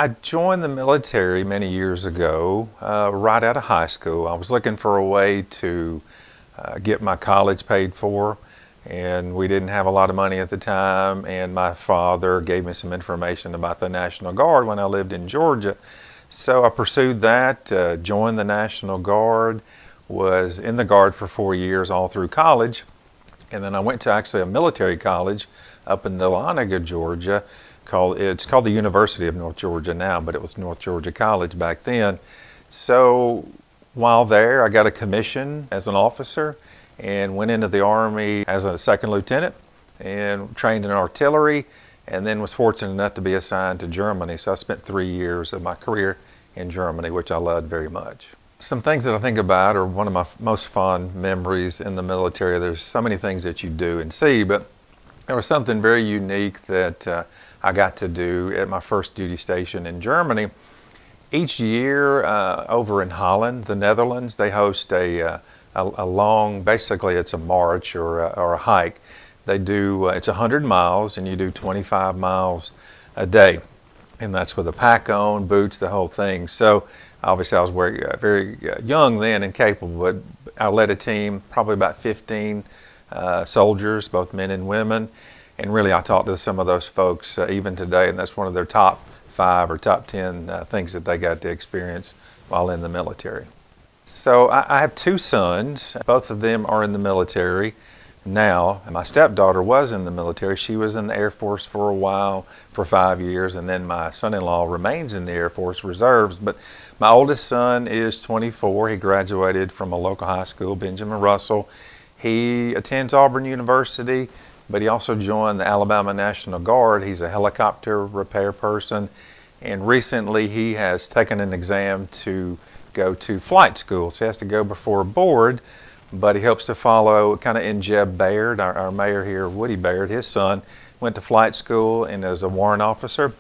I joined the military many years ago, right out of high school. I was looking for a way to get my college paid for, and we didn't have a lot of money at the time, and my father gave me some information about the National Guard when I lived in Georgia. So I pursued that, joined the National Guard, was in the Guard for 4 years all through college, and then I went to actually a military college up in Dahlonega, Georgia. It's called the University of North Georgia now, but it was North Georgia College back then. So while there, I got a commission as an officer and went into the Army as a second lieutenant and trained in artillery, and then was fortunate enough to be assigned to Germany. So I spent 3 years of my career in Germany, which I loved very much. Some things that I think about are one of my most fond memories in the military. There's so many things that you do and see, but there was something very unique that I got to do at my first duty station in Germany. Each year over in Holland, the Netherlands, they host a long, basically it's a march or a hike. They do, it's 100 miles and you do 25 miles a day. And that's with a pack on, boots, the whole thing. So obviously I was very young then and capable, but I led a team, probably about 15 soldiers, both men and women. And really, I talked to some of those folks even today, and that's one of their top 5 or top 10 things that they got to experience while in the military. So I have 2 sons. Both of them are in the military now. And my stepdaughter was in the military. She was in the Air Force for a while, for 5 years, and then my son-in-law remains in the Air Force Reserves. But my oldest son is 24. He graduated from a local high school, Benjamin Russell. He attends Auburn University, but he also joined the Alabama National Guard. He's a helicopter repair person, and recently he has taken an exam to go to flight school. So he has to go before a board, but he hopes to follow kind of in Jeb Baird, our mayor here, Woody Baird. His son went to flight school and is a warrant officer,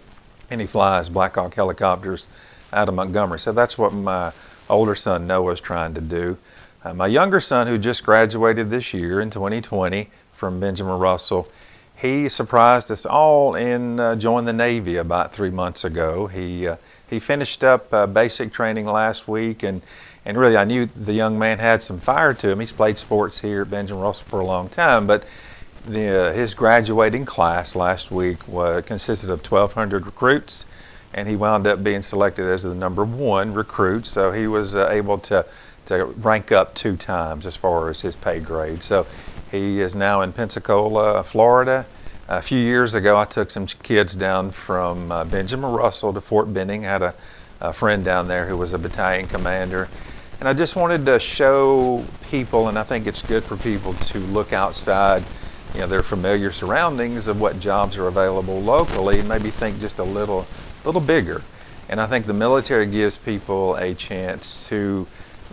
and he flies Black Hawk helicopters out of Montgomery. So that's what my older son Noah is trying to do. My younger son, who just graduated this year in 2020 from Benjamin Russell, he surprised us all and joined the Navy about 3 months ago. He finished up basic training last week, and really I knew the young man had some fire to him. He's played sports here at Benjamin Russell for a long time, but his graduating class last week consisted of 1,200 recruits, and he wound up being selected as the #1 recruit, so he was able to rank up 2 times as far as his pay grade. So he is now in Pensacola, Florida. A few years ago, I took some kids down from Benjamin Russell to Fort Benning. I had a friend down there who was a battalion commander. And I just wanted to show people, and I think it's good for people to look outside, their familiar surroundings of what jobs are available locally, and maybe think just a little bigger. And I think the military gives people a chance to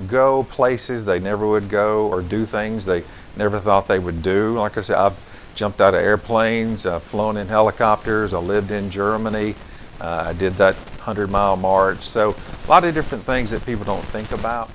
go places they never would go, or do things they never thought they would do. Like I said, I've jumped out of airplanes, I've flown in helicopters, I lived in Germany, I did that 100-mile march. So a lot of different things that people don't think about.